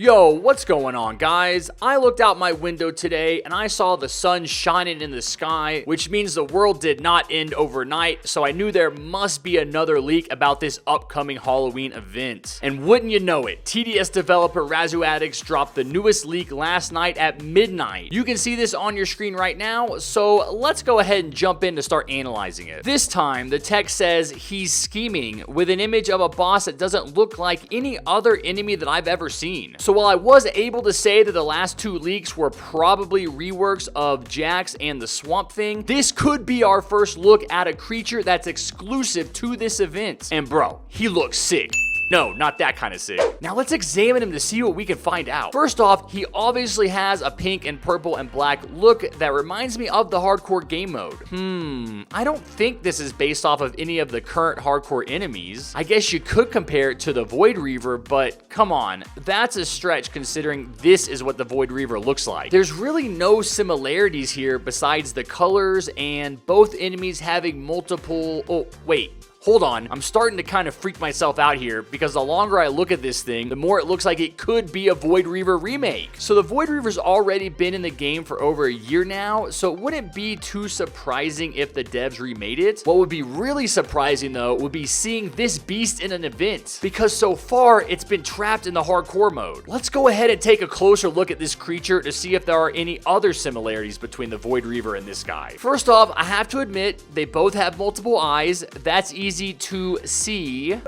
Yo, what's going on, guys? I looked out my window today and I saw the sun shining in the sky, which means the world did not end overnight, so I knew there must be another leak about this upcoming Halloween event. And wouldn't you know it, TDS developer RAZUAddicts dropped the newest leak last night at midnight. You can see this on your screen right now, so let's go ahead and jump in to start analyzing it. This time, the text says he's scheming with an image of a boss that doesn't look like any other enemy that I've ever seen. So while I was able to say that the last two leaks were probably reworks of Jax and the Swamp Thing, this could be our first look at a creature that's exclusive to this event. And bro, he looks sick. No, not that kind of sick. Now let's examine him to see what we can find out. First off, he obviously has a pink and purple and black look that reminds me of the hardcore game mode. I don't think this is based off of any of the current hardcore enemies. I guess you could compare it to the Void Reaver, but come on, that's a stretch considering this is what the Void Reaver looks like. There's really no similarities here besides the colors and both enemies having multiple... Oh, wait. Hold on, I'm starting to kind of freak myself out here because the longer I look at this thing, the more it looks like it could be a Void Reaver remake. So the Void Reaver's already been in the game for over a year now, so it wouldn't be too surprising if the devs remade it. What would be really surprising though would be seeing this beast in an event, because so far it's been trapped in the hardcore mode. Let's go ahead and take a closer look at this creature to see if there are any other similarities between the Void Reaver and this guy. First off, I have to admit, they both have multiple eyes. That's easy to see.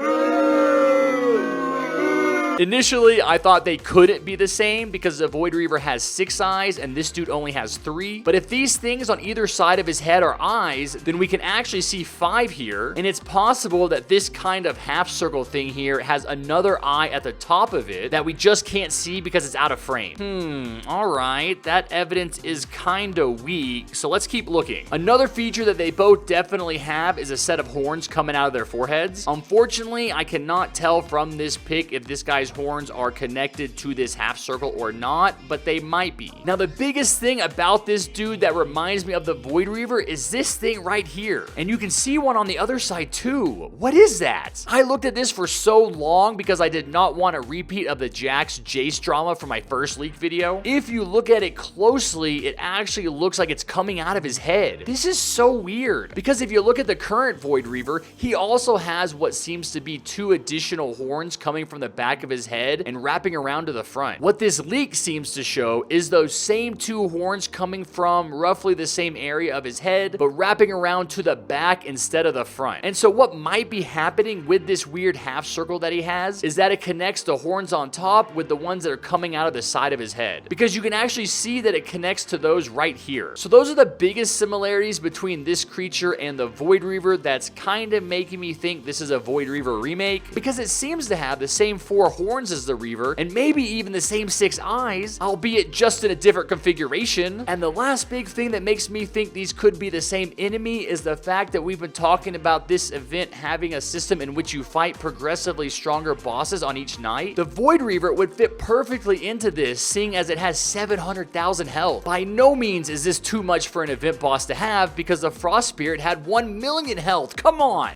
Initially, I thought they couldn't be the same because the Void Reaver has 6 eyes and this dude only has 3. But if these things on either side of his head are eyes, then we can actually see 5 here. And it's possible that this kind of half circle thing here has another eye at the top of it that we just can't see because it's out of frame. Alright, that evidence is kinda weak, so let's keep looking. Another feature that they both definitely have is a set of horns coming out of their foreheads. Unfortunately, I cannot tell from this pic if this guy's horns are connected to this half circle or not, but they might be. Now, the biggest thing about this dude that reminds me of the Void Reaver is this thing right here. And you can see one on the other side too. What is that? I looked at this for so long because I did not want a repeat of the Jax Jace drama from my first leak video. If you look at it closely, it actually looks like it's coming out of his head. This is so weird because if you look at the current Void Reaver, he also has what seems to be 2 additional horns coming from the back of his head and wrapping around to the front. What this leak seems to show is those same 2 horns coming from roughly the same area of his head, but wrapping around to the back instead of the front. And so what might be happening with this weird half circle that he has is that it connects the horns on top with the ones that are coming out of the side of his head, because you can actually see that it connects to those right here. So those are the biggest similarities between this creature and the Void Reaver that's kind of making me think this is a Void Reaver remake, because it seems to have the same 4 horns as the Reaver, and maybe even the same 6 eyes, albeit just in a different configuration. And the last big thing that makes me think these could be the same enemy is the fact that we've been talking about this event having a system in which you fight progressively stronger bosses on each night. The Void Reaver would fit perfectly into this, seeing as it has 700,000 health. By no means is this too much for an event boss to have, because the Frost Spirit had 1 million health. Come on!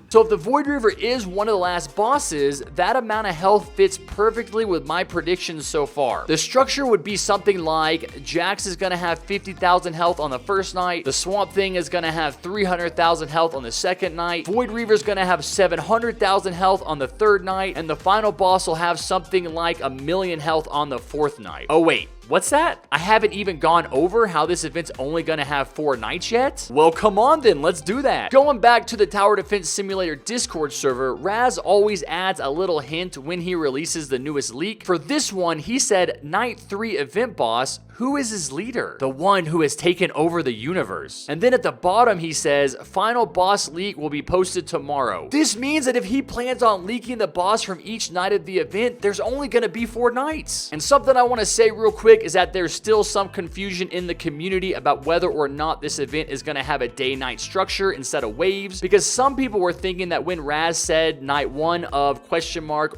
So if the Void Reaver is one of the last bosses, that amount of health fits perfectly with my predictions so far. The structure would be something like Jax is going to have 50,000 health on the first night, the Swamp Thing is going to have 300,000 health on the second night, Void Reaver is going to have 700,000 health on the third night, and the final boss will have something like 1 million health on the 4th night. Oh wait, what's that? I haven't even gone over how this event's only gonna have 4 nights yet? Well, come on then, let's do that. Going back to the Tower Defense Simulator Discord server, Raz always adds a little hint when he releases the newest leak. For this one, he said, Night 3 event boss, who is his leader? The one who has taken over the universe. And then at the bottom, he says, final boss leak will be posted tomorrow. This means that if he plans on leaking the boss from each night of the event, there's only gonna be 4 nights. And something I wanna say real quick is that there's still some confusion in the community about whether or not this event is gonna have a day-night structure instead of waves, because some people were thinking that when Raz said night 1 of ?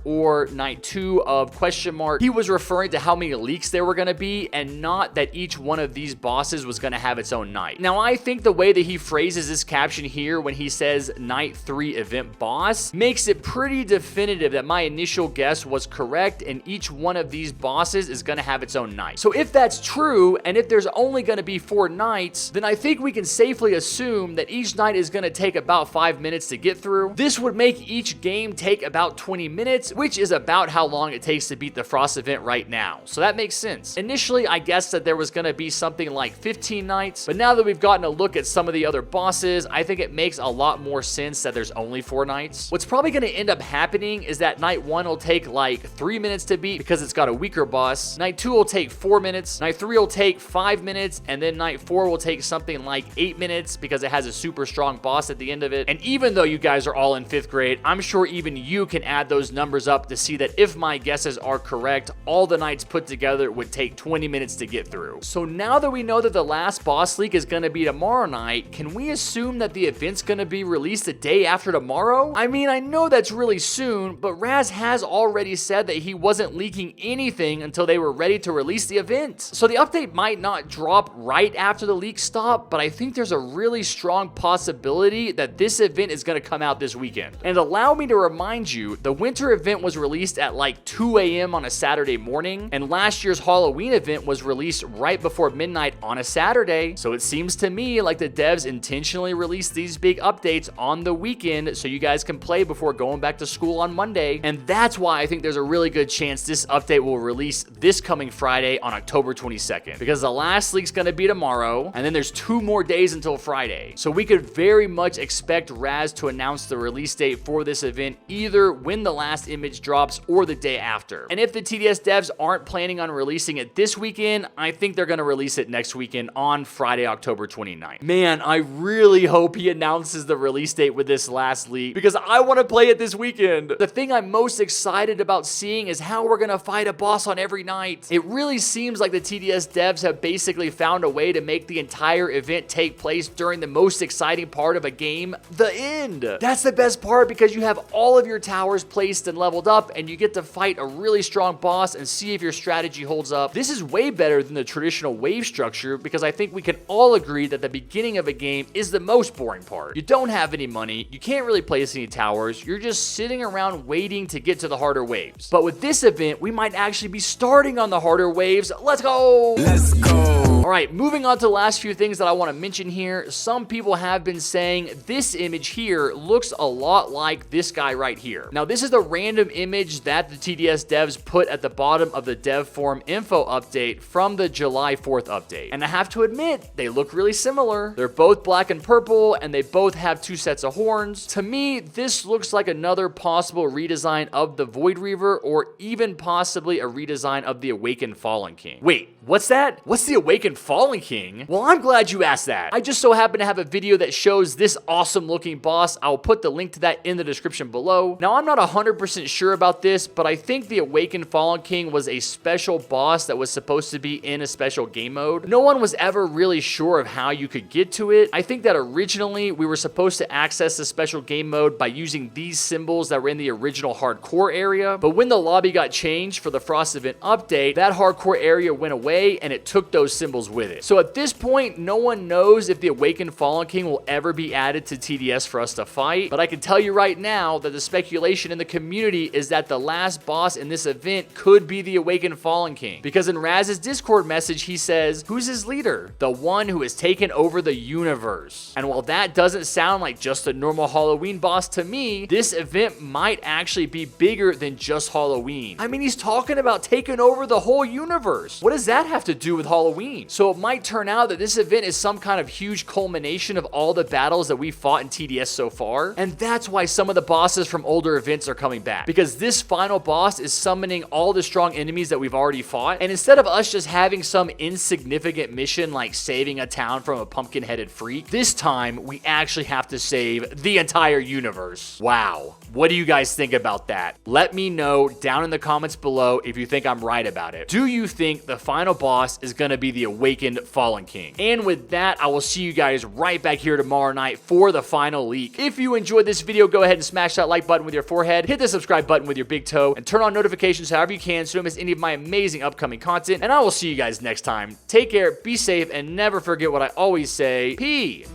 or for night 2 of question mark, he was referring to how many leaks there were going to be and not that each one of these bosses was going to have its own night. Now, I think the way that he phrases this caption here when he says night 3 event boss makes it pretty definitive that my initial guess was correct and each one of these bosses is going to have its own night. So if that's true, and if there's only going to be 4 nights, then I think we can safely assume that each night is going to take about 5 minutes to get through. This would make each game take about 20 minutes, which is about how long it takes to beat the Frost event right now. So that makes sense. Initially, I guessed that there was going to be something like 15 nights, but now that we've gotten a look at some of the other bosses, I think it makes a lot more sense that there's only 4 nights. What's probably going to end up happening is that night 1 will take like 3 minutes to beat because it's got a weaker boss. Night 2 will take 4 minutes. Night 3 will take 5 minutes, and then night 4 will take something like 8 minutes because it has a super strong boss at the end of it. And even though you guys are all in 5th grade, I'm sure even you can add those numbers up to see that if my guesses are correct, all the nights put together would take 20 minutes to get through. So now that we know that the last boss leak is going to be tomorrow night, can we assume that the event's going to be released the day after tomorrow? I mean, I know that's really soon, but Raz has already said that he wasn't leaking anything until they were ready to release the event. So the update might not drop right after the leaks stop, but I think there's a really strong possibility that this event is going to come out this weekend. And allow me to remind you, the winter event was released at like 2 a.m. on a Saturday morning, and last year's Halloween event was released right before midnight on a Saturday. So it seems to me like the devs intentionally released these big updates on the weekend so you guys can play before going back to school on Monday. And that's why I think there's a really good chance this update will release this coming Friday on October 22nd, because the last leak's going to be tomorrow, and then there's 2 more days until Friday. So we could very much expect Raz to announce the release date for this event either when the last image drops or the day after. And if the TDS devs aren't planning on releasing it this weekend, I think they're going to release it next weekend on Friday, October 29th. Man, I really hope he announces the release date with this last leak because I want to play it this weekend. The thing I'm most excited about seeing is how we're going to fight a boss on every night. It really seems like the TDS devs have basically found a way to make the entire event take place during the most exciting part of a game, the end. That's the best part because you have all of your towers placed and leveled up and you get to fight a really strong boss and see if your strategy holds up. This is way better than the traditional wave structure because I think we can all agree that the beginning of a game is the most boring part. You don't have any money, you can't really place any towers, you're just sitting around waiting to get to the harder waves. But with this event, we might actually be starting on the harder waves. Let's go! Let's go! Alright, moving on to the last few things that I want to mention here. Some people have been saying this image here looks a lot like this guy right here. Now, this is the random image that the TDS devs put at the bottom of the dev forum info update from the July 4th update. And I have to admit, they look really similar. They're both black and purple, and they both have 2 sets of horns. To me, this looks like another possible redesign of the Void Reaver, or even possibly a redesign of the Awakened Fallen King. Wait, what's that? What's the Awakened Fallen King? Well, I'm glad you asked that. I just so happen to have a video that shows this awesome looking boss. I'll put the link to that in the description below. Now, I'm not 100% sure about this, but I think the Awakened Fallen King was a special boss that was supposed to be in a special game mode. No one was ever really sure of how you could get to it. I think that originally we were supposed to access the special game mode by using these symbols that were in the original hardcore area, but when the lobby got changed for the Frost event update, that hardcore area went away and it took those symbols with it. So at this point, no one knows if the Awakened Fallen King will ever be added to TDS for us to fight, but I can tell you right now that the speculation in the community is that the last boss in this event could be the Awakened Fallen King, because in Raz's Discord message, he says, who's his leader? The one who has taken over the universe. And while that doesn't sound like just a normal Halloween boss to me, this event might actually be bigger than just Halloween. I mean, he's talking about taking over the whole universe. What does that have to do with Halloween? So it might turn out that this event is some kind of huge culmination of all the battles that we fought in TDS so far, and that's why some of the bosses from older events are coming back, because this final boss is summoning all the strong enemies that we've already fought, and instead of us just having some insignificant mission like saving a town from a pumpkin-headed freak, this time we actually have to save the entire universe. Wow. What do you guys think about that? Let me know down in the comments below if you think I'm right about it. Do you think the final boss is going to be the Awakened Fallen King? And with that, I will see you guys right back here tomorrow night for the final leak. If you enjoyed this video, go ahead and smash that like button with your forehead, hit the subscribe button with your big toe, and turn on notifications however you can so you don't miss any of my amazing upcoming content. And I will see you guys next time. Take care, be safe, and never forget what I always say. Peace.